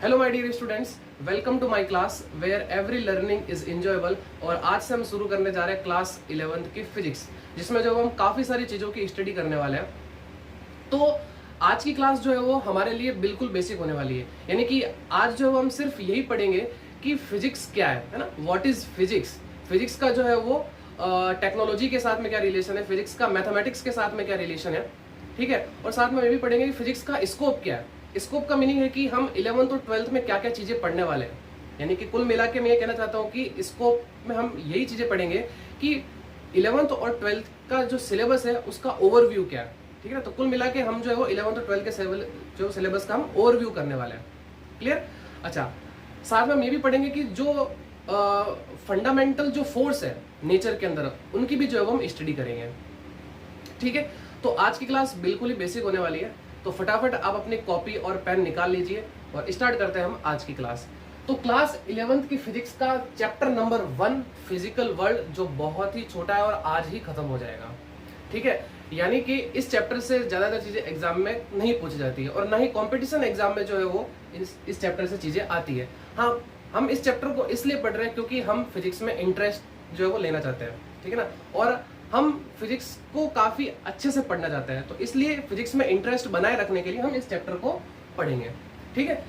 Hello my dear students, welcome to my class where every learning is enjoyable. और आज से हम शुरू करने जा रहे हैं क्लास 11th की फिजिक्स, जिसमें जो हम काफ़ी सारी चीज़ों की स्टडी करने वाले हैं। तो आज की क्लास जो है वो हमारे लिए बिल्कुल बेसिक होने वाली है, यानी कि आज जो हम सिर्फ यही पढ़ेंगे कि फिजिक्स क्या है ना, व्हाट इज फिजिक्स। फिजिक्स का जो है वो टेक्नोलॉजी के साथ में क्या रिलेशन है, फिजिक्स का मैथमेटिक्स के साथ में क्या रिलेशन है, ठीक है। और साथ में ये भी पढ़ेंगे कि फिजिक्स का स्कोप क्या है। स्कोप का मीनिंग है कि हम 11th और 12th में क्या क्या चीजें पढ़ने वाले हैं, यानी कि कुल मिला के मैं ये कहना चाहता हूँ कि स्कोप में हम यही चीजें पढ़ेंगे कि 11th और 12th का जो सिलेबस है उसका ओवरव्यू क्या है, ठीक है ना। तो कुल मिला के हम जो है वो 11th और 12th के जो सिलेबस का हम ओवरव्यू करने वाले हैं। क्लियर। अच्छा, साथ में हम ये भी पढ़ेंगे कि जो फंडामेंटल जो फोर्स है नेचर के अंदर, उनकी भी जो है वो हम स्टडी करेंगे, ठीक है। तो आज की क्लास बिल्कुल ही बेसिक होने वाली है, तो फटाफट आप अपनी कॉपी और पेन निकाल लीजिए और स्टार्ट करते हैं हम आज की क्लास। तो क्लास 11th की फिजिक्स का चैप्टर नंबर 1 फिजिकल वर्ल्ड, जो बहुत ही छोटा है और आज ही खत्म हो जाएगा, ठीक है। यानी कि इस चैप्टर से ज्यादातर चीजें एग्जाम में नहीं पूछी जाती है और ना ही कंपटीशन एग्जाम में जो है वो इस चैप्टर से चीजें आती है। हाँ, हम इस चैप्टर को इसलिए पढ़ रहे हैं क्योंकि हम फिजिक्स में इंटरेस्ट जो है वो लेना चाहते हैं, ठीक है ना। और हम फिजिक्स को काफी अच्छे से पढ़ना चाहते हैं, तो इसलिए फिजिक्स में इंटरेस्ट बनाए रखने के लिए हम इस चैप्टर को पढ़ेंगे, ठीक है।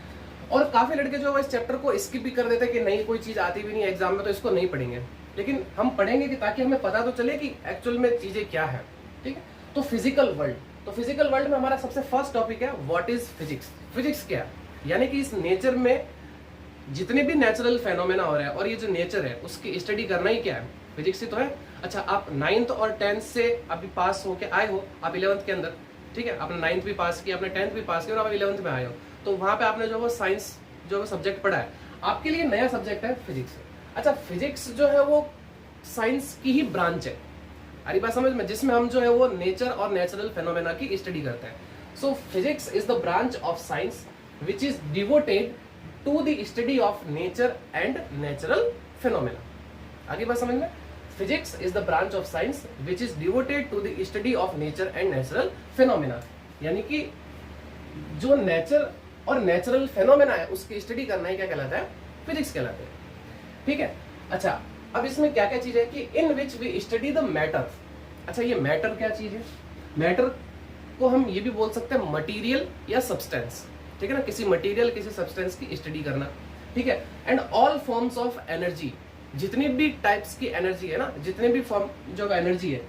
और काफी लड़के जो है इस चैप्टर को स्किप भी कर देते हैं कि नहीं, कोई चीज आती भी नहीं एग्जाम में तो इसको नहीं पढ़ेंगे, लेकिन हम पढ़ेंगे कि ताकि हमें पता तो चले कि एक्चुअल में चीजें क्या है, ठीक है। तो फिजिकल वर्ल्ड, तो फिजिकल वर्ल्ड में हमारा सबसे फर्स्ट टॉपिक है व्हाट इज फिजिक्स। फिजिक्स क्या है, यानी कि इस नेचर में जितने भी नेचुरल फेनोमेना हो रहा है और ये जो नेचर है उसकी स्टडी करना ही क्या है, फिजिक्स ही तो है। अच्छा, आप 9th और 10th से अभी पास होके आए हो, आप 11th के अंदर, ठीक है। आपने 9th भी पास किया, आपने 10th भी पास किया और आप 11th में आए हो, तो वहां पे आपने जो वो साइंस जो सब्जेक्ट पढ़ा है, आपके लिए नया सब्जेक्ट है फिजिक्स। अच्छा, फिजिक्स जो है वो साइंस की ही ब्रांच है, अरे बात समझ में, जिसमें हम जो है वो नेचर और नेचुरल फेनोमेना की स्टडी करते हैं। So physics is the branch of science which is devoted to the study of nature and natural phenomena. आगे बात समझ में, physics is the branch of science which is devoted to the study of nature and natural phenomena, यानी कि जो nature और natural phenomena है उसकी स्टडी करना ही क्या कहलाता है, फिजिक्स कहलाता है, ठीक है। अच्छा, अब इसमें क्या क्या चीज है कि in which we study the matter. अच्छा, ये मैटर क्या चीज है, मैटर को हम ये भी बोल सकते हैं मटीरियल या सब्सटेंस, ठीक है ना। किसी मटीरियल किसी सब्सटेंस की स्टडी करना, ठीक है। And all forms of energy, जितनी भी टाइप्स की एनर्जी है ना, जितने भी फॉर्म जो एनर्जी है,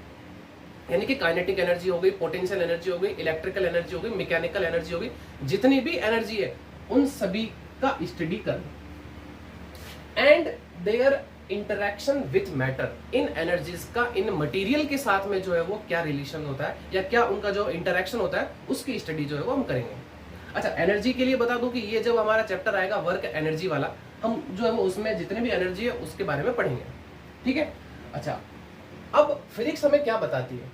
यानी कि काइनेटिक एनर्जी हो गई, पोटेंशियल एनर्जी हो गई, इलेक्ट्रिकल एनर्जी हो गई, मैकेनिकल एनर्जी हो गई, जितनी भी एनर्जी है उन सभी का स्टडी करना। And there interaction with matter, in energies का इन मटेरियल के साथ में जो है वो क्या रिलेशन होता है या क्या उनका जो इंटरेक्शन होता है उसकी स्टडी जो है वो हम करेंगे। अच्छा, एनर्जी के लिए बता दूं कि ये जब हमारा चैप्टर आएगा वर्क एनर्जी वाला, हम जो है वो उसमें जितने भी एनर्जी है उसके बारे में पढ़ेंगे, ठीक है। अच्छा, अब फिजिक्स हमें क्या बताती है,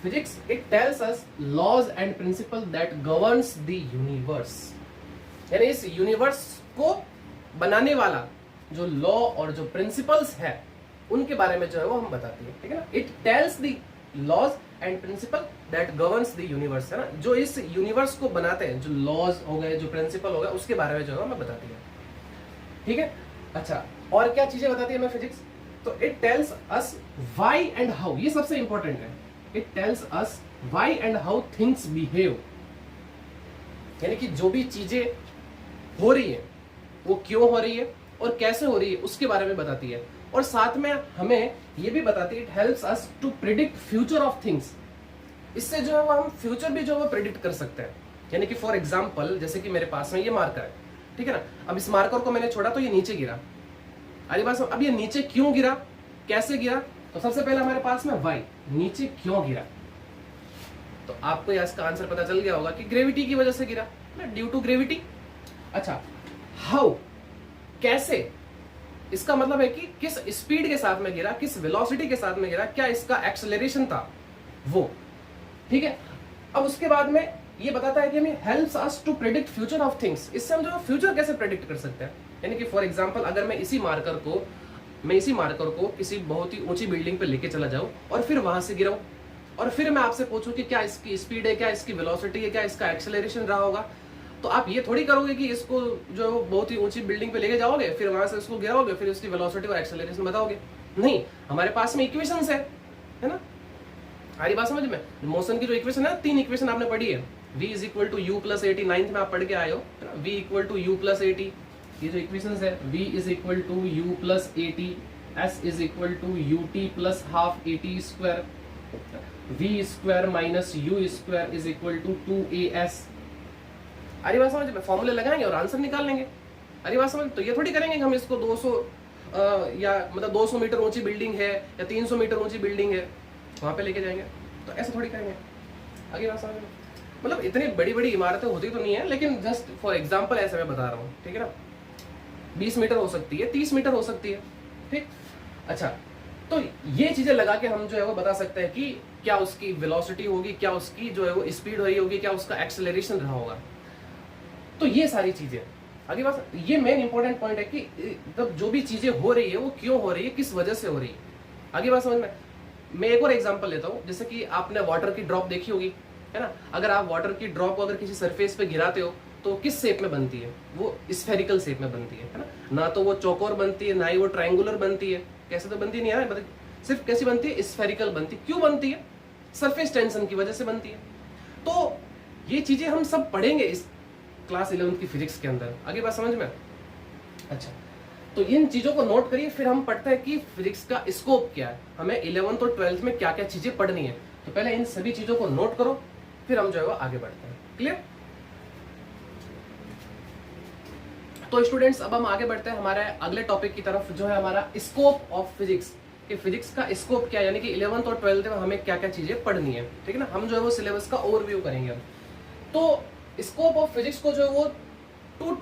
physics it tells us laws and principle that governs the universe, यानी इस यूनिवर्स को बनाने वाला जो लॉ और जो प्रिंसिपल्स है उनके बारे में जो है वो हम बताती है, ठीक है ना। It tells the laws and principle that governs the universe, है ना, जो इस यूनिवर्स को बनाते हैं, जो लॉज हो गए, जो प्रिंसिपल हो गए, उसके बारे में जो है हमें बताती है, ठीक है। अच्छा, और क्या चीजें बताती है हमें फिजिक्स, तो it tells us why and how, ये सबसे इंपॉर्टेंट है। It tells us why and how things behave, यानी कि जो भी चीजें हो रही है वो क्यों हो रही है और कैसे हो रही है उसके बारे में बताती है। और साथ में हमें ये भी बताती है, it helps us to predict future of things, इससे जो है वो हम फ्यूचर भी जो है वो प्रिडिक्ट कर सकते हैं। यानी कि फॉर एग्जांपल, जैसे कि मेरे पास में ये मार्कर है, ठीक है ना, अब इस मार्कर को मैंने छोड़ा तो ये नीचे गिरा, अरे बात, अब ये नीचे क्यों गिरा, कैसे गिरा, तो सबसे पहले हमारे पास में वाई, नीचे क्यों गिरा, तो आपको इसका आंसर पता चल गया होगा कि ग्रेविटी की वजह से गिरा, ड्यू टू ग्रेविटी। अच्छा, हाउ, कैसे, इसका मतलब है कि किस स्पीड के साथ में गिरा, किस वेलोसिटी के साथ में गिरा, क्या इसका एक्सेलरेशन था वो, ठीक है। अब उसके बाद में ये बताता है कि हमें helps us to predict future of things, इससे हम जो फ्यूचर कैसे प्रेडिक्ट कर सकते हैं। यानी कि फॉर एग्जांपल, अगर मैं इसी मार्कर को किसी बहुत ही ऊंची बिल्डिंग पे लेके चला जाऊं और फिर वहां से गिराऊं और फिर मैं आपसे पूछूं कि क्या इसकी स्पीड है, क्या इसकी वेलोसिटी है, क्या इसका एक्सेलरेशन रहा होगा, तो आप ये थोड़ी करोगे कि इसको जो है वो बहुत ही ऊंची बिल्डिंग पे लेके जाओगे, फिर वहां से इसको गिराओगे, फिर उसकी वेलोसिटी और एक्सेलरेशन बताओगे। नहीं, हमारे पास में इक्वेशंस है ना। आ रही बात समझ में? मोशन की जो इक्वेशन है, 3 इक्वेशन आपने पढ़ी है। v is equal to U plus AT, 9th में आप पढ़ के आए हो है ना। v equal to U plus AT, ये जो इक्वेशंस है, v is equal to U plus AT, s is equal to U T plus half AT square, v square minus U square is equal to 2as। अरे बात समझ में? फॉर्मूले लगाएंगे और आंसर निकाल लेंगे। अरे बात समझ? तो ये थोड़ी करेंगे कि हम इसको 200 या मतलब 200 मीटर ऊंची बिल्डिंग है या 300 मीटर ऊंची बिल्डिंग है वहां पे लेके जाएंगे, तो ऐसे थोड़ी करेंगे। आगे बात समझ में? मतलब इतनी बड़ी बड़ी इमारतें होती तो नहीं है, लेकिन जस्ट फॉर एग्जांपल ऐसे मैं बता रहा हूँ, ठीक है ना। 20 मीटर हो सकती है, 30 मीटर हो सकती है, ठीक। अच्छा, तो ये चीजें लगा के हम जो है वो बता सकते हैं कि क्या उसकी वेलोसिटी होगी, क्या उसकी जो है वो स्पीड रही होगी, क्या उसका एक्सेलरेशन रहा होगा। तो ये सारी चीजें आगे बात, ये मेन इंपॉर्टेंट पॉइंट है कि जब जो भी चीजें हो रही है वो क्यों हो रही है, किस वजह से हो रही है। आगे बात समझ में? मैं एक और एग्जांपल लेता हूँ, जैसे कि आपने वाटर की ड्रॉप देखी होगी, है ना। अगर आप वाटर की ड्रॉप को अगर किसी सरफेस पे गिराते हो तो किस शेप में बनती है? वो स्फेरिकल शेप में बनती है ना। ना तो वो चौकोर बनती है, ना ही वो ट्रायंगुलर बनती है। कैसे तो बनती नहीं है ना, सिर्फ कैसी बनती है? स्फेरिकल बनती। क्यों बनती है? सरफेस टेंशन की वजह से बनती है। तो ये चीजें हम सब पढ़ेंगे इस क्लास 11th की फिजिक्स के अंदर। आगे बात समझ में? अच्छा, तो इन चीजों को नोट करिए, फिर हम पढ़ते हैं कि फिजिक्स का स्कोप क्या है, हमें 11th और 12th में क्या क्या चीजें पढ़नी है। तो पहले इन सभी चीजों को नोट करो, फिर हम जो है वो आगे बढ़ते हैं। क्लियर? तो स्टूडेंट्स, अब हम आगे बढ़ते हैं हमारे अगले टॉपिक की तरफ, जो है हमारा स्कोप ऑफ फिजिक्स। कि फिजिक्स का स्कोप क्या है, यानी कि 11th और 12th में हमें क्या क्या चीजें पढ़नी है, ठीक है ना। हम जो है वो सिलेबस का ओवरव्यू करेंगे अब। तो स्कोप ऑफ फिजिक्स को जो है वो 2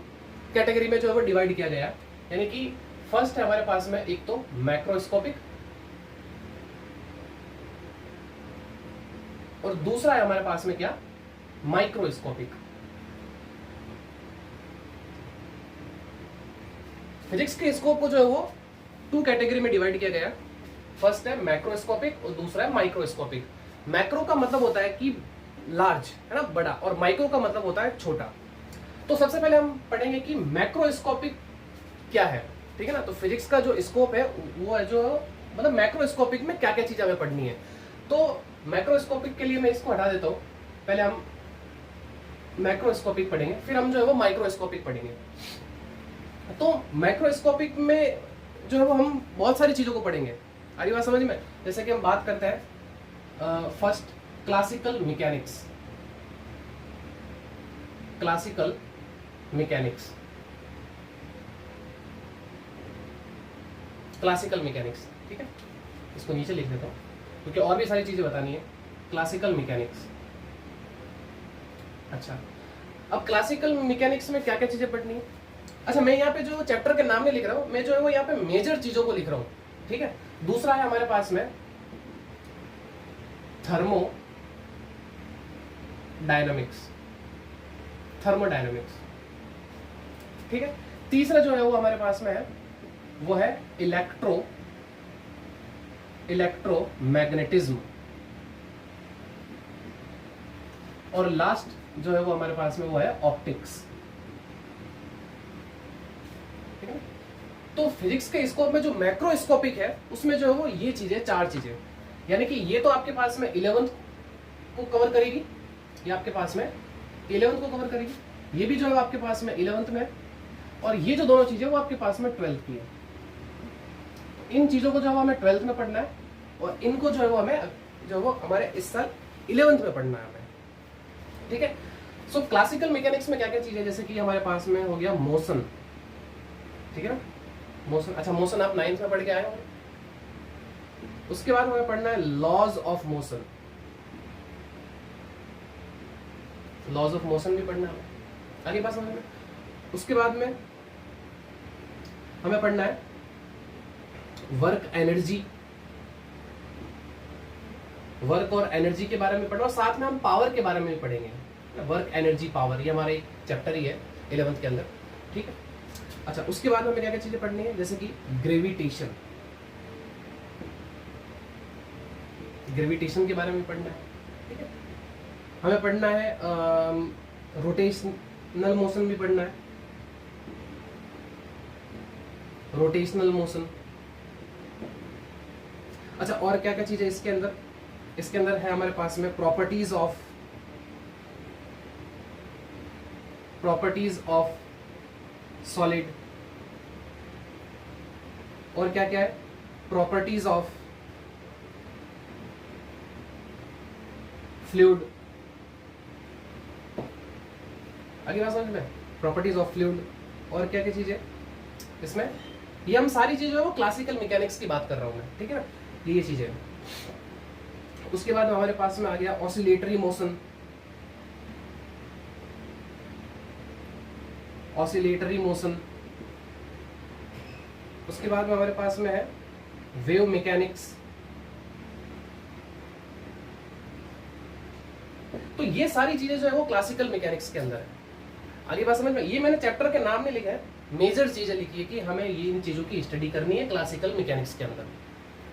कैटेगरी में जो है वो डिवाइड किया गया है। यानी कि फर्स्ट है हमारे पास में एक तो मैक्रोस्कोपिक, और दूसरा है हमारे पास में क्या? माइक्रोस्कोपिक। फिजिक्स के स्कोप को जो है वो 2 कैटेगरी में डिवाइड किया गया है। फर्स्ट है मैक्रोस्कोपिक और दूसरा है माइक्रोस्कोपिक। मैक्रो का मतलब होता है कि लार्ज, है ना, बड़ा, और माइक्रो का मतलब होता है छोटा। तो सबसे पहले हम पढ़ेंगे कि मैक्रोस्कोपिक क्या है, ठीक है ना। तो फिजिक्स का जो स्कोप है वो है जो मतलब मैक्रोस्कोपिक में क्या क्या चीजें हमें पढ़नी है। तो मैक्रोस्कोपिक के लिए मैं इसको हटा देता हूं, पहले हम मैक्रोस्कोपिक पढ़ेंगे, फिर हम जो है वो माइक्रोस्कोपिक पढ़ेंगे। तो मैक्रोस्कोपिक में जो है वो हम बहुत सारी चीजों को पढ़ेंगे। आ रही बात समझ में? जैसे कि हम बात करते हैं first classical mechanics. Classical mechanics, classical mechanics, ठीक है। इसको नीचे लिख देता हूं क्योंकि और भी सारी चीजें बतानी है। Classical mechanics. अच्छा, अब क्लासिकल मैकेनिक्स में क्या क्या चीजें पढ़नी है। अच्छा, मैं यहाँ पे जो चैप्टर के नाम नहीं लिख रहा हूँ, मैं जो है वो यहाँ पे मेजर चीजों को लिख रहा हूँ, ठीक है। दूसरा है हमारे पास में थर्मोडायनामिक्स, थर्मोडायनामिक्स, ठीक है। तीसरा जो है वो हमारे पास में है वो है इलेक्ट्रोमैग्नेटिज्म, और लास्ट जो है वो हमारे पास में वो है ऑप्टिक्स, ठीक है। तो फिजिक्स के स्कोप में जो मैक्रोस्कोपिक है उसमें जो है वो ये चीजें, 4 चीजें, यानी कि ये तो आपके पास में 11th को कवर करेगी, ये आपके पास में 11th को कवर करेगी, ये भी जो है आपके पास में 11th में, और ये जो दोनों चीजें वो आपके पास में 12th की है। इन चीजों को जो है हमें 12th में पढ़ना है, और इनको जो है वो हमें जो है वो हमारे इस साल 11th में पढ़ना है हमें, ठीक है। सो क्लासिकल मैकेनिक्स में क्या क्या चीजें, जैसे कि हमारे पास में हो गया मोशन, ठीक है ना, मोशन। अच्छा, मोशन आप 9th में पढ़ के आए होंगे। उसके बाद हमें पढ़ना है laws of motion, laws of motion भी पढ़ना है हमें, आगे बात समझ में। उसके बाद में हमें पढ़ना है वर्क एनर्जी, वर्क और एनर्जी के बारे में पढ़ना, और साथ में हम पावर के बारे में भी पढ़ेंगे। वर्क, एनर्जी, पावर, ये हमारे एक चैप्टर ही है 11th के अंदर, ठीक है। अच्छा, उसके बाद हमें क्या क्या चीजें पढ़नी है, जैसे कि ग्रेविटेशन, ग्रेविटेशन के बारे में पढ़ना है, ठीक है। हमें पढ़ना है रोटेशनल मोशन भी पढ़ना है, रोटेशनल मोशन। अच्छा, और क्या क्या चीज है इसके अंदर? इसके अंदर है हमारे पास में प्रॉपर्टीज ऑफ सॉलिड, और क्या क्या है? Properties of fluid. आगे बात समझ में? प्रॉपर्टीज ऑफ फ्लूइड, और क्या क्या चीजें इसमें? ये हम सारी चीजें वो क्लासिकल मैकेनिक्स की बात कर रहा हूं मैं, ठीक है ना, ये चीजें। उसके बाद हमारे पास में आ गया ऑसिलेटरी मोशन, ऑसिलेटरी मोशन। उसके बाद में हमारे पास में है वेव मैकेनिक्स। तो ये सारी चीजें जो है वो क्लासिकल मैकेनिक्स के अंदर है। आगे बात समझ में? ये मैंने चैप्टर के नाम नहीं लिखा है, मेजर चीजें लिखी है कि हमें ये इन चीजों की स्टडी करनी है क्लासिकल मैकेनिक्स के अंदर।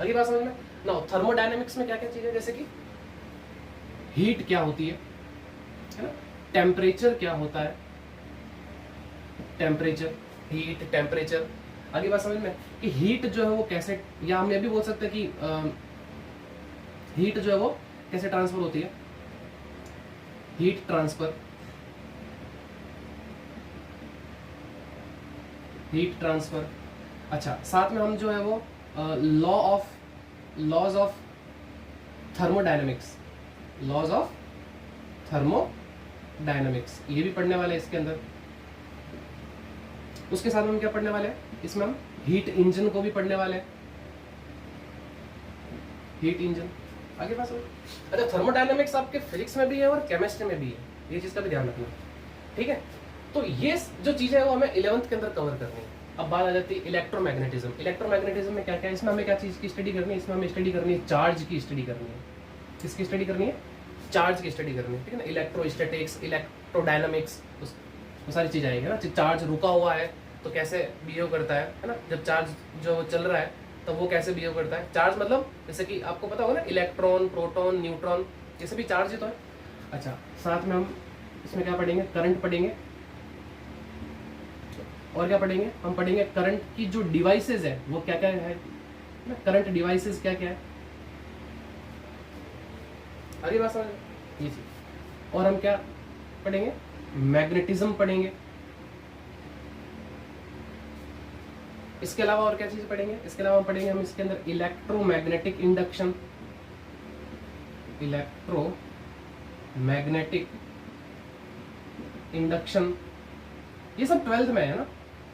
आगे बात समझ में ना? थर्मोडायनेमिक्स में क्या क्या चीजें, जैसे कि हीट क्या होती है ना, टेम्परेचर क्या होता है, टेम्परेचर, हीट, टेम्परेचर। आगे बात समझ में कि हीट जो है वो कैसे, या हम ये भी बोल सकते हैं कि हीट जो है वो कैसे ट्रांसफर होती है, हीट ट्रांसफर, हीट ट्रांसफर। अच्छा, साथ में हम जो है वो laws of thermodynamics, laws of thermodynamics, ये भी पढ़ने वाले हैं इसके अंदर। उसके साथ में हम क्या पढ़ने वाले हैं? इसमें हम हीट इंजन को भी पढ़ने वाले हैं, हीट इंजन। आगे पास। अच्छा, थर्मोडायनेमिक्स आपके फिजिक्स में भी है और केमिस्ट्री में भी है, ये चीज का भी ध्यान रखना, ठीक है। तो ये जो चीजें है वो हमें 11th के अंदर कवर करनी है। अब बात आ जाती है इलेक्ट्रोमैग्नेटिज्म। इलेक्ट्रोमैग्नेटिज्म में क्या क्या है? इसमें हमें क्या चीज की स्टडी करनी है? इसमें हमें स्टडी करनी है चार्ज की स्टडी करनी है। किसकी स्टडी करनी है? चार्ज की स्टडी करनी है, ठीक है ना। इलेक्ट्रोस्टैटिक्स, इलेक्ट्रोडायनामिक्स, वो सारी चीजें आएंगी ना। चार्ज रुका हुआ है तो कैसे बिहेव करता है ना। जब चार्ज जो चल रहा है तो वो कैसे बिहेव करता है। चार्ज मतलब जैसे कि आपको पता होगा ना, इलेक्ट्रॉन, प्रोटॉन, न्यूट्रॉन, ये सभी चार्ज ही तो है। अच्छा, साथ में हम इसमें क्या पढ़ेंगे? करंट पढ़ेंगे। और क्या पढ़ेंगे? हम पढ़ेंगे करंट की जो डिवाइसेस है वो क्या क्या है ना, करंट डिवाइसेस क्या क्या है। अरे बात समझ ये चीज। और हम क्या पढ़ेंगे? मैग्नेटिज्म पढ़ेंगे। इसके अलावा और क्या चीज पढ़ेंगे? इसके अलावा पढ़ेंगे हम इसके अंदर इलेक्ट्रोमैग्नेटिक इंडक्शन, इलेक्ट्रोमैग्नेटिक इंडक्शन। ये सब 12th में है ना,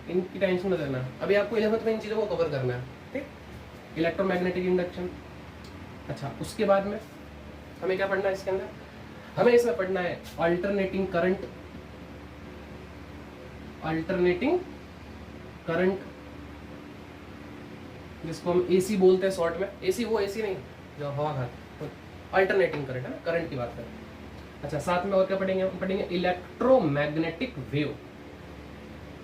इनकी टेंशन मत लेना। अभी आपको 11th में इन चीजों को कवर करना है, ठीक। Electromagnetic induction. अच्छा, उसके बाद में हमें क्या पढ़ना है इसके अंदर? हमें इसमें पढ़ना है अल्टरनेटिंग करंट, अल्टरनेटिंग करंट, जिसको हम एसी बोलते हैं शॉर्ट में। एसी वो एसी नहीं जो हवा खाती, अल्टरनेटिंग करंट है ना, करंट की बात करें। अच्छा, साथ में और क्या पढ़ेंगे? हम पढ़ेंगे इलेक्ट्रोमैग्नेटिक वेव,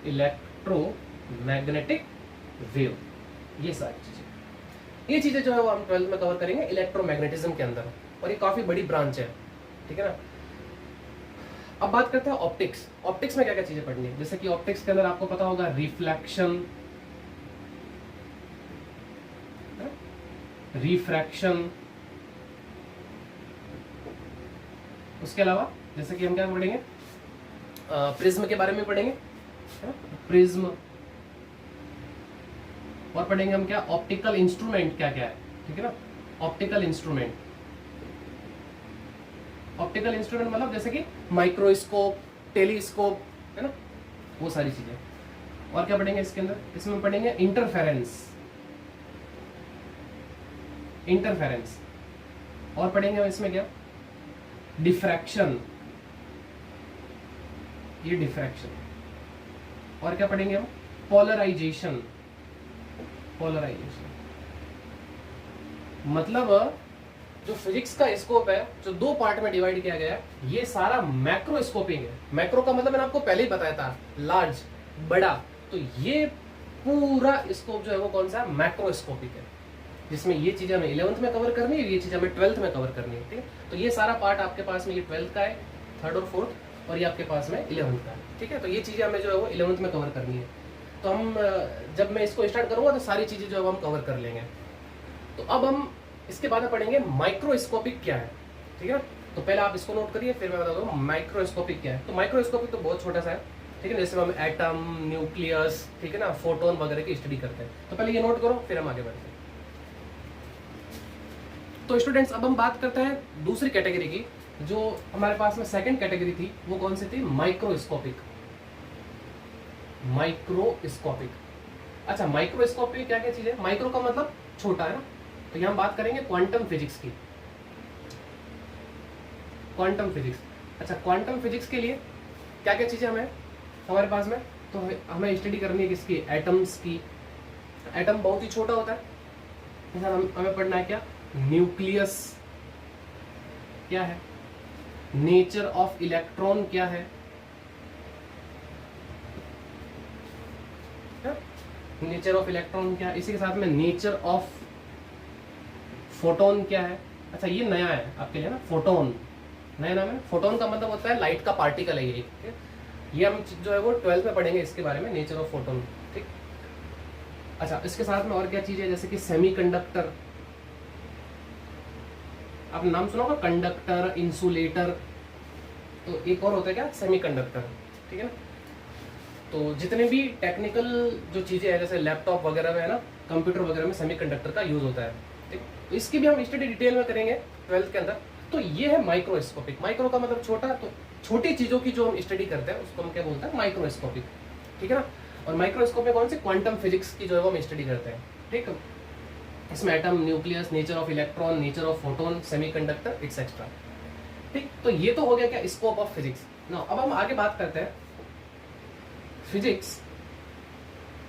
इलेक्ट्रोमैग्नेटिक वेव। ये सारी चीजें, ये चीजें जो है वो हम 12th में कवर करेंगे इलेक्ट्रोमैग्नेटिज्म के अंदर। और ये काफी बड़ी ब्रांच है, ठीक है ना। अब बात करते हैं ऑप्टिक्स। ऑप्टिक्स में क्या क्या चीजें पढ़नी है? जैसे कि ऑप्टिक्स के अंदर आपको पता होगा रिफ्लेक्शन, रिफ्रैक्शन। उसके अलावा जैसे कि हम क्या पढ़ेंगे? प्रिज्म के बारे में पढ़ेंगे, प्रिज्म। और पढ़ेंगे हम क्या? ऑप्टिकल इंस्ट्रूमेंट क्या क्या है, ठीक है ना। ऑप्टिकल इंस्ट्रूमेंट, ऑप्टिकल इंस्ट्रूमेंट मतलब जैसे कि माइक्रोस्कोप, टेलीस्कोप, है ना, वो सारी चीजें। और क्या पढ़ेंगे इसके अंदर? इसमें पढ़ेंगे इंटरफेरेंस, इंटरफेरेंस। और पढ़ेंगे हम इसमें क्या? डिफ्रैक्शन, ये डिफ्रैक्शन। और क्या पढ़ेंगे हम? Polarisation, polarisation. मतलब जो फिजिक्स का स्कोप है, जो 2 पार्ट में डिवाइड किया गया है, ये सारा मैक्रोस्कोपिंग है। मैक्रो का मतलब मैंने आपको पहले ही बताया था, लार्ज, बड़ा। तो ये पूरा स्कोप जो है वो कौन सा? मैक्रोस्कोपिक है, जिसमें ये चीजें हमें 11th में कवर करनी है, ये चीजें हमें 12th में कवर करनी है, ठीक है। तो ये सारा पार्ट आपके पास में ये 12th का है, 3rd और 4th। और ये आपके पास में 11th का है, ठीक है। तो ये चीज़ें हमें जो है वो 11th में कवर करनी है। तो हम जब मैं इसको स्टार्ट करूँगा तो सारी चीज़ें जो है वो हम कवर कर लेंगे। तो अब हम इसके बाद में पढ़ेंगे माइक्रोस्कोपिक क्या है, ठीक है। तो पहले आप इसको नोट करिए, फिर मैं बता दूँ माइक्रोस्कोपिक क्या है। तो माइक्रोस्कोपिक तो बहुत छोटा सा है, ठीक है, जैसे हम एटम, न्यूक्लियस, ठीक है ना, फोटोन वगैरह की स्टडी करते हैं। तो पहले ये नोट करो, फिर हम आगे बढ़ते हैं। तो स्टूडेंट्स अब हम बात करते हैं दूसरी कैटेगरी की। जो हमारे पास में सेकंड कैटेगरी थी वो कौन सी थी? माइक्रोस्कोपिक। माइक्रोस्कोपिक, अच्छा माइक्रोस्कोपिक क्या क्या चीज है? माइक्रो का मतलब छोटा है ना, तो यहाँ हम बात करेंगे क्वांटम फिजिक्स की। क्वांटम फिजिक्स, अच्छा क्वांटम फिजिक्स के लिए क्या क्या चीजें हमें हमारे पास में, तो हमें स्टडी करनी है किसकी? एटम्स की। एटम बहुत ही छोटा होता है, हमें पढ़ना है क्या? न्यूक्लियस क्या है, नेचर ऑफ इलेक्ट्रॉन क्या है, नेचर ऑफ इलेक्ट्रॉन क्या है, इसी के साथ में नेचर ऑफ फोटोन क्या है। अच्छा ये नया है आपके लिए ना, फोटोन नया नाम है। फोटोन का मतलब होता है लाइट का पार्टिकल है ये, ठीक है? ये हम जो है वो 12th में पढ़ेंगे इसके बारे में, नेचर ऑफ फोटोन, ठीक। अच्छा इसके साथ में और क्या चीज है, जैसे कि सेमीकंडक्टर, आप नाम सुना होगा, कंडक्टर, इंसुलेटर। तो एक और होता है क्या? सेमीकंडक्टर, ठीक है ना। तो जितने भी टेक्निकल जो चीजें हैं जैसे लैपटॉप वगैरह में है ना, कंप्यूटर वगैरह में सेमीकंडक्टर का यूज होता है, ठीक। तो इसकी भी हम स्टडी डिटेल में करेंगे 12th के अंदर। तो ये है माइक्रोस्कोपिक। माइक्रो का मतलब छोटा, तो छोटी चीजों की जो हम स्टडी करते हैं उसको हम क्या बोलते हैं? माइक्रोस्कोपिक, ठीक है ना। और माइक्रोस्कोप में कौन सी? क्वांटम फिजिक्स की जो है वो हम स्टडी करते हैं, ठीक है। इसमें atom, nucleus, nature of electron, nature of photon, semiconductor etcetera, ठीक। तो ये तो हो गया क्या? Scope of physics. नाउ अब हम आगे बात करते हैं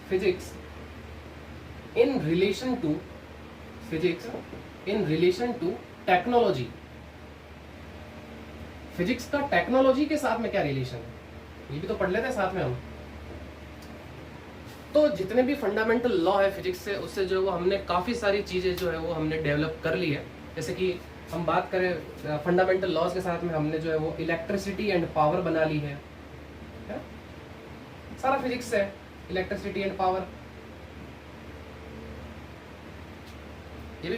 physics in relation to technology. Physics का टेक्नोलॉजी के साथ में क्या रिलेशन है, ये भी तो पढ़ लेते हैं साथ में हम। तो जितने भी फंडामेंटल लॉ है फिजिक्स से, उससे जो है वो हमने काफ़ी सारी चीज़ें जो है वो हमने डेवलप कर ली है। जैसे कि हम बात करें फंडामेंटल लॉज के साथ में, हमने जो है वो इलेक्ट्रिसिटी एंड पावर बना ली है, सारा फिजिक्स से इलेक्ट्रिसिटी एंड पावर, ये भी।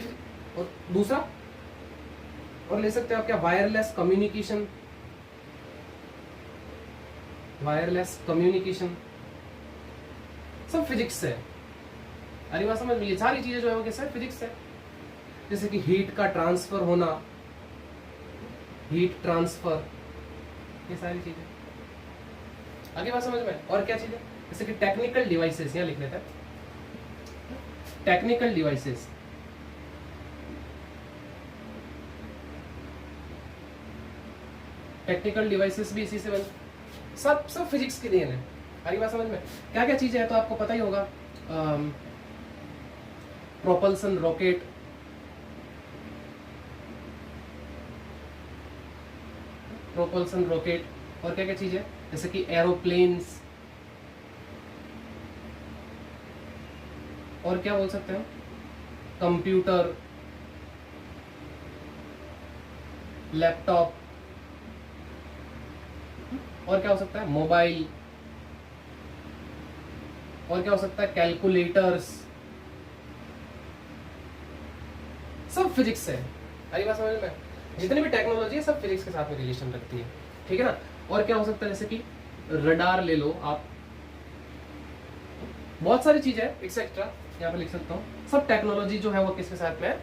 और दूसरा और ले सकते हो आप क्या? वायरलेस कम्युनिकेशन, सब फिजिक्स से। अरे बात समझ में, ये सारी चीजें जो है वो कैसे? फिजिक्स से। जैसे कि हीट का ट्रांसफर होना, हीट ट्रांसफर, ये सारी चीजें। आगे बात समझ में? और क्या चीजें? जैसे कि टेक्निकल डिवाइसेस, यहाँ लिख लेते हैं टेक्निकल डिवाइसेस। टेक्निकल डिवाइसेस भी इसी से बन, सब फिजिक्स की देन है। आगे बात समझ में? क्या क्या चीजें हैं तो आपको पता ही होगा। प्रोपल्सन रॉकेट, और क्या क्या चीजें जैसे कि एरोप्लेन्स, और क्या बोल सकते हैं? कंप्यूटर, लैपटॉप, और क्या हो सकता है? मोबाइल, और क्या हो सकता है? कैलकुलेटर्स, सब फिजिक्स से। अरे बात समझ में? जितनी भी टेक्नोलॉजी है सब फिजिक्स के साथ में रिलेशन रखती है, ठीक है ना। और क्या हो सकता है? जैसे कि रडार ले लो आप, बहुत सारी चीजें एक्सेट्रा यहाँ पे लिख सकता हूँ। सब टेक्नोलॉजी जो है वो किसके साथ में है?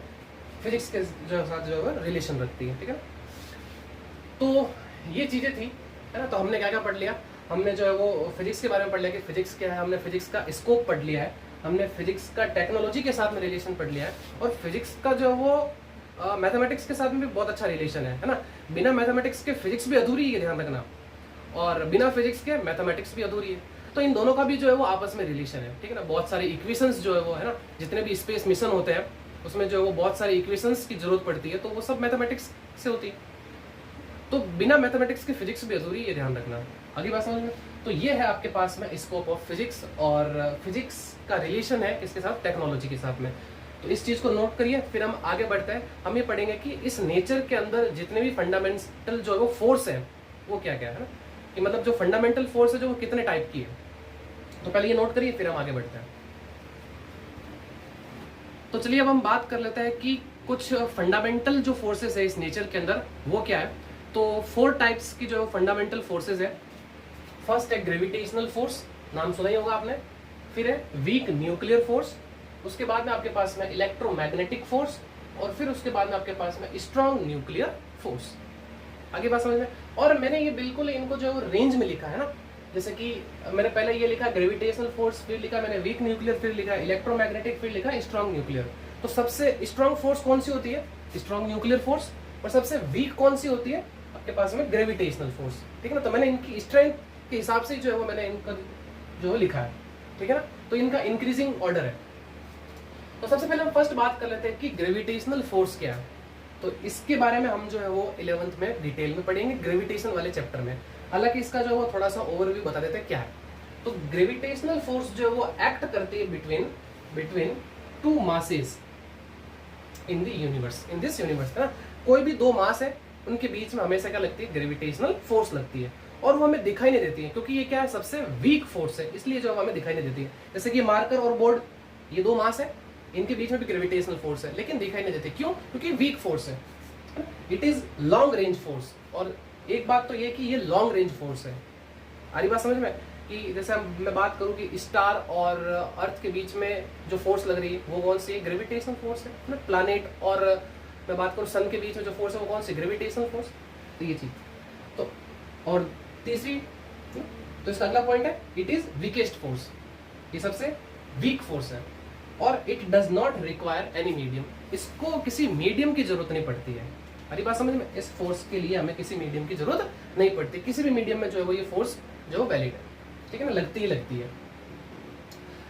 फिजिक्स के जो साथ जो है रिलेशन रखती है, ठीक है। तो ये चीजें थी, है ना। तो हमने क्या क्या पढ़ लिया? हमने जो है वो फिजिक्स के बारे में पढ़ लिया कि फिजिक्स क्या है, हमने फिजिक्स का स्कोप पढ़ लिया है, हमने फिजिक्स का टेक्नोलॉजी के साथ में रिलेशन पढ़ लिया है, और फिजिक्स का जो है वो मैथमेटिक्स के साथ में भी बहुत अच्छा रिलेशन है ना। बिना मैथमेटिक्स के फिजिक्स भी अधूरी है, ध्यान रखना, और बिना फिजिक्स के मैथमेटिक्स भी अधूरी है। तो इन दोनों का भी जो है वो आपस में रिलेशन है, ठीक है ना। बहुत सारे इक्वेशंस जो है वो है ना, जितने भी स्पेस मिशन होते हैं उसमें जो है वो बहुत सारे इक्वेशंस की जरूरत पड़ती है, तो वो सब मैथमेटिक्स से होती है। तो बिना मैथमेटिक्स के फिजिक्स भी अधूरी है, ध्यान रखना। अगली बात समझ में? तो ये है आपके पास में स्कोप ऑफ फिजिक्स, और फिजिक्स का रिलेशन है किसके साथ? टेक्नोलॉजी के साथ में। तो इस चीज को नोट करिए, फिर हम आगे बढ़ते हैं। हम ये पढ़ेंगे कि इस नेचर के अंदर जितने भी फंडामेंटल जो है वो फोर्स है वो क्या क्या है ना। कि मतलब जो फंडामेंटल फोर्स है जो वो कितने टाइप की है। तो पहले ये नोट करिए, फिर हम आगे बढ़ते हैं। तो चलिए अब हम बात कर लेते हैं कि कुछ फंडामेंटल जो फोर्सेस है इस नेचर के अंदर वो क्या है। तो 4 टाइप्स की जो फंडामेंटल फोर्सेस है। फर्स्ट है ग्रेविटेशनल फोर्स, नाम सुना ही होगा आपने। फिर है वीक न्यूक्लियर फोर्स, उसके बाद में आपके पास में इलेक्ट्रोमैग्नेटिक फोर्स, और फिर उसके बाद में आपके पास में स्ट्रॉन्ग न्यूक्लियर फोर्स। आगे बात समझ में। और मैंने ये बिल्कुल इनको जो रेंज में लिखा है ना, जैसे कि मैंने पहले ये लिखा ग्रेविटेशनल फोर्स, फिर लिखा मैंने वीक न्यूक्लियर, फिर लिखा इलेक्ट्रोमैग्नेटिक, फिर लिखा स्ट्रॉन्ग न्यूक्लियर। तो सबसे स्ट्रॉन्ग फोर्स कौन सी होती है? Strong nuclear force. और सबसे वीक कौन सी होती है आपके पास में? Gravitational force. ठीक है ना। तो मैंने इनकी स्ट्रेंथ के हिसाब से जो है वो मैंने इनका जो लिखा है, ठीक है ना। तो इनका इंक्रीजिंग ऑर्डर है। तो सबसे पहले हम फर्स्ट बात कर लेते हैं कि ग्रेविटेशनल फोर्स क्या है। तो इसके बारे में हम जो है वो 11th में डिटेल में पढ़ेंगे ग्रेविटेशन वाले चैप्टर में। हालांकि इसका जो है वो थोड़ा सा ओवरव्यू बता देते हैं क्या है। तो ग्रेविटेशनल फोर्स जो है वो एक्ट करती है between 2 masses in the universe, in this universe, है ना। कोई भी 2 मास है, उनके बीच में हमेशा क्या लगती है? ग्रेविटेशनल फोर्स लगती है। और वो हमें दिखाई नहीं देती है, क्योंकि ये क्या है? सबसे वीक फोर्स है, इसलिए जो हमें दिखाई नहीं देती है। जैसे कि मार्कर और बोर्ड, ये 2 मास है, इनके बीच में भी ग्रेविटेशनल फोर्स है, लेकिन दिखाई नहीं देते। क्यों? क्योंकि वीक फोर्स है। It is long range force. और एक बात तो ये कि ये लॉन्ग रेंज फोर्स है। आ रही बात समझ में? कि जैसे मैं बात करूं कि स्टार और अर्थ के बीच में जो फोर्स लग रही है वो कौन सी है? ग्रेविटेशनल फोर्स है ना। प्लैनेट और मैं बात करूं सन के बीच में जो फोर्स है वो कौन सी? Gravitational force. तो ये चीज। तो और तीसरी, तो इसका अगला पॉइंट है इट इज वीकेस्ट फोर्स। ये सबसे वीक फोर्स है। और it does not require any medium. इसको किसी मीडियम की जरूरत नहीं पड़ती है। हरी बात समझ में? इस फोर्स के लिए हमें किसी मीडियम की जरूरत नहीं पड़ती। किसी भी मीडियम में जो है वो ये फोर्स जो वैलिड है, ठीक है ना। लगती ही लगती है।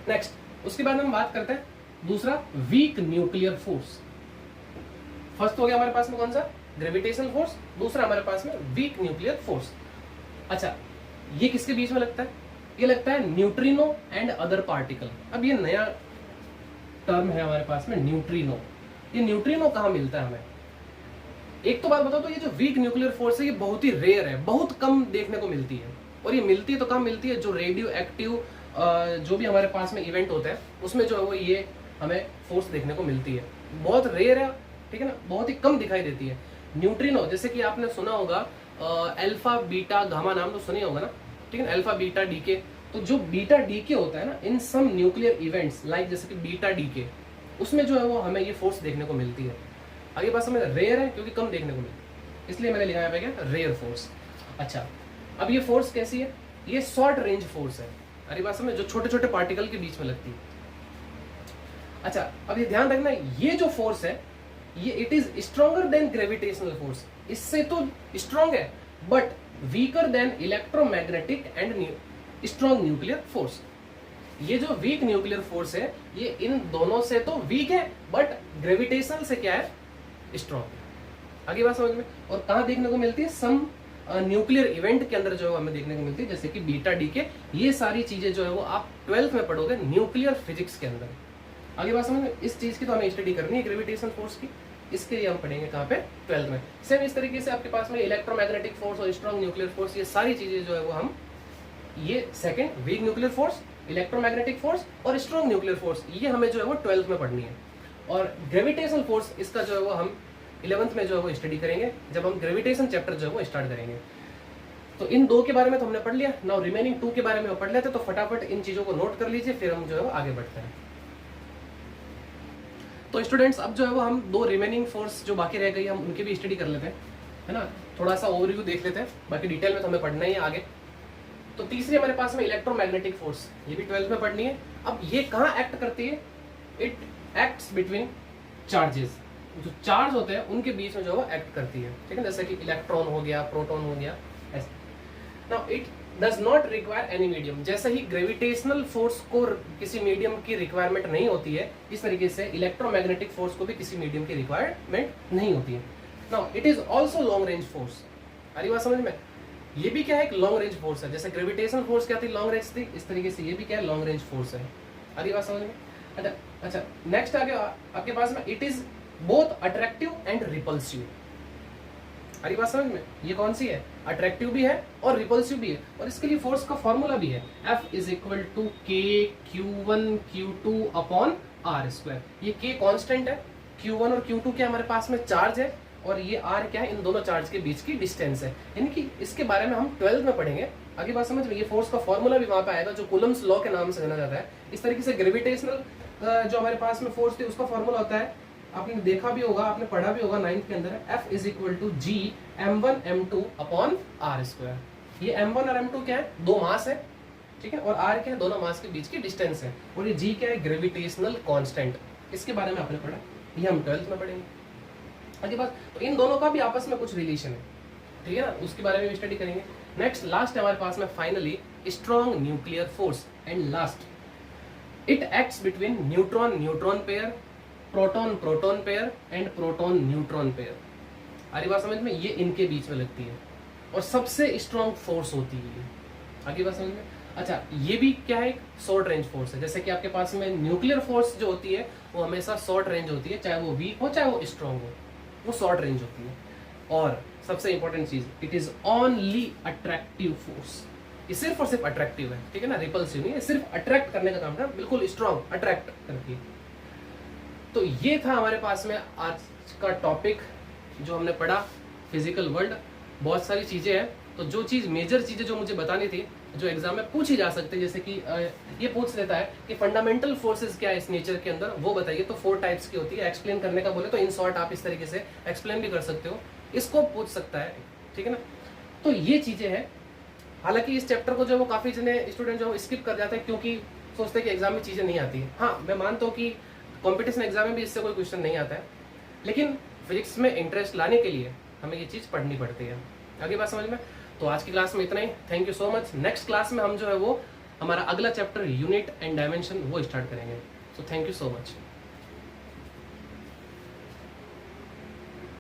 नेक्स्ट, उसके बाद हम बात करते हैं दूसरा, वीक न्यूक्लियर फोर्स। फर्स्ट हो गया हमारे पास में कौन सा? Gravitational force. दूसरा हमारे पास में वीक न्यूक्लियर फोर्स। अच्छा, ये किसके बीच में लगता है? ये लगता है न्यूट्रिनो एंड अदर पार्टिकल। अब ये नया टर्म है हमारे पास में, न्यूट्रिनो। ये न्यूट्रिनो कहाँ मिलता है हमें? एक तो बात बताओ, तो ये जो वीक न्यूक्लियर फोर्स है ये बहुत ही रेयर है, बहुत कम देखने को मिलती है। और ये मिलती है तो कहाँ मिलती है? जो रेडियो एक्टिव जो भी हमारे पास में इवेंट होता है उसमें जो है वो ये हमें फोर्स देखने को मिलती है। बहुत रेयर है, ठीक है ना, बहुत ही कम दिखाई देती है। न्यूट्रिनो, जैसे कि आपने सुना होगा अल्फा बीटा गामा, नाम तो सुने होगा ना, ठीक है ना। अल्फा बीटा डीके, तो जो बीटा डीके होता है ना इन सम न्यूक्लियर इवेंट्स लाइक जैसे कि बीटा डीके, उसमें जो है वो हमें ये फोर्स देखने को मिलती है। आगे बात समझ, रेयर है क्योंकि कम देखने को मिलती है, इसलिए मैंने लिखा है क्या? Rare force. अच्छा, अब ये फोर्स कैसी है? ये शॉर्ट रेंज फोर्स है। अरे बात समझ, जो छोटे छोटे पार्टिकल के बीच में लगती है। अच्छा, अब ये ध्यान रखना, ये जो फोर्स है ये it is stronger than gravitational force. इससे तो स्ट्रॉन्ग है, but weaker then electromagnetic and strong nuclear force. ये जो वीक न्यूक्लियर फोर्स है ये इन दोनों से तो वीक है, बट ग्रेविटेशनल से क्या है? स्ट्रॉन्ग है। आगे बात समझ में। और कहाँ देखने को मिलती है? सम न्यूक्लियर इवेंट के अंदर जो है हमें देखने को मिलती है, जैसे कि बीटा डीके। ये सारी चीजें जो है वो आप 12th में पढ़ोगे न्यूक्लियर फिजिक्स के अंदर। आगे बात समझ में। इस चीज की तो हमें स्टडी करनी है, ग्रेविटेशन फोर्स की। इसके लिए हम पढ़ेंगे कहाँ पे? 12th में। सेम इस तरीके से आपके पास में इलेक्ट्रोमैग्नेटिक फोर्स और स्ट्रॉन्ग न्यूक्लियर फोर्स, ये सारी चीजें जो है वो हम, ये second weak nuclear force, electromagnetic force और स्ट्रॉन्ग न्यूक्लियर फोर्स, ये हमें जो है वो 12th में पढ़नी है। और ग्रेविटेशनल फोर्स, इसका जो है वो हम 11th में जो है वो स्टडी करेंगे, जब हम ग्रेविटेशन चैप्टर जो है वो स्टार्ट करेंगे। तो इन 2 के बारे में तो हमने पढ़ लिया। नाउ रिमेनिंग 2 के बारे में पढ़ लेते, तो फटाफट इन चीजों को नोट कर लीजिए, फिर हम जो है वो आगे बढ़ते हैं। तो स्टूडेंट्स, अब जो है वो हम 2 रिमेनिंग फोर्स जो बाकी रह गई हम उनकी भी स्टडी कर लेते हैं, है ना। थोड़ा सा ओवरव्यू देख लेते हैं, बाकी डिटेल में तो हमें पढ़ना ही है आगे। तो तीसरी हमारे पास में इलेक्ट्रोमैग्नेटिक फोर्स, ये भी 12th में पढ़नी है। अब ये कहाँ एक्ट करती है? It acts between charges. जो चार्ज होते हैं उनके बीच में जो है वो एक्ट करती है, ठीक है। जैसे कि इलेक्ट्रॉन हो गया, प्रोटॉन हो गया, ऐसे। Now it does not require any medium. जैसे ही ग्रेविटेशनल फोर्स को किसी मीडियम की रिक्वायरमेंट नहीं होती है, इस तरीके से इलेक्ट्रोमैग्नेटिक फोर्स को भी किसी मीडियम की रिक्वायरमेंट नहीं होती है। Now it is also long range force. अरे बात समझ में। ये भी क्या है? एक लॉन्ग रेंज फोर्स है। जैसे ग्रेविटेशनल फोर्स क्या थी? लॉन्ग रेंज थी। इस तरीके से ये भी क्या है? लॉन्ग रेंज फोर्स है। अरे बात समझ में। अच्छा, नेक्स्ट आगे आपके पास में it is both attractive and repulsive. हरी बात समझ में? ये कौन सी है? अट्रैक्टिव भी है और रिपल्सिव भी है, और इसके लिए फोर्स का फॉर्मूला भी है, F is equal to K Q1 Q2 upon R square. ये K कांस्टेंट है, Q1 और Q2 क्या हमारे पास में चार्ज है, और ये R क्या है? इन दोनों चार्ज के बीच की डिस्टेंस है। यानी कि इसके बारे में हम 12th में पढ़ेंगे। आगे बात समझ में? ये फोर्स का फॉर्मूला भी वहां पे आएगा जो कूलम्स लॉ के नाम से जाना जाता है। इस तरीके से ग्रेविटेशनल जो हमारे पास में फोर्स थी उसका फॉर्मूला होता है, आपने देखा भी होगा, आपने पढ़ा भी होगा 9th के अंदर, F is equal to G m1 m2 upon R square. ये m1 और m2 क्या है? दो मास है, ठीक है, और R क्या है? दोनों मास के बीच की डिस्टेंस है, और ये G क्या है? Gravitational constant. इसके बारे में आपने पढ़ा, ये हम 12th में पढ़ेंगे। आगे बात, तो इन दोनों का भी आपस में कुछ रिलेशन है, ठीक है ना, उसके बारे में भी स्टडी करेंगे। नेक्स्ट लास्ट हमारे पास में finally strong nuclear force, and last it acts between neutron neutron pair, proton proton pair and proton neutron pair. आगे बात समझ में? ये इनके बीच में लगती है और सबसे स्ट्रॉन्ग फोर्स होती है। आगे बात समझ में? अच्छा, ये भी क्या है? एक शॉर्ट रेंज फोर्स है। जैसे कि आपके पास में न्यूक्लियर फोर्स जो होती है वो हमेशा शॉर्ट रेंज होती है, चाहे वो वीक हो चाहे वो स्ट्रॉन्ग हो, वो शॉर्ट रेंज होती है। और सबसे इंपॉर्टेंट चीज, it is only attractive force. ये सिर्फ और सिर्फ अट्रैक्टिव है, ठीक है ना, रिपल्सिव नहीं है, सिर्फ अट्रैक्ट करने का काम है, बिल्कुल स्ट्रॉन्ग अट्रैक्ट करती है। तो ये था हमारे पास में आज का टॉपिक जो हमने पढ़ा, फिजिकल वर्ल्ड। बहुत सारी चीजें हैं, तो जो चीज मेजर चीजें जो मुझे बतानी थी, जो एग्जाम में पूछी जा सकती है, जैसे कि ये पूछ लेता है कि फंडामेंटल फोर्सेस क्या है इस नेचर के अंदर, वो बताइए। तो 4 टाइप्स की होती है। एक्सप्लेन करने का बोले तो इन शॉर्ट आप इस तरीके से एक्सप्लेन भी कर सकते हो, इसको पूछ सकता है, ठीक है ना। तो ये चीजें हैं। हालांकि इस चैप्टर को जो वो काफी जने स्टूडेंट जो स्किप कर जाते हैं क्योंकि सोचते हैं कि एग्जाम में चीजें नहीं आती है। हाँ, मैं मानता हूँ कि कॉम्पिटिशन एग्जाम में भी इससे कोई क्वेश्चन नहीं आता है, लेकिन फिजिक्स में इंटरेस्ट लाने के लिए हमें ये चीज पढ़नी पड़ती है। आगे बात समझ में? तो आज की क्लास में इतना ही। Thank you so much. Next class में हम जो है वो हमारा अगला चैप्टर यूनिट एंड डायमेंशन वो स्टार्ट करेंगे। So thank you so much.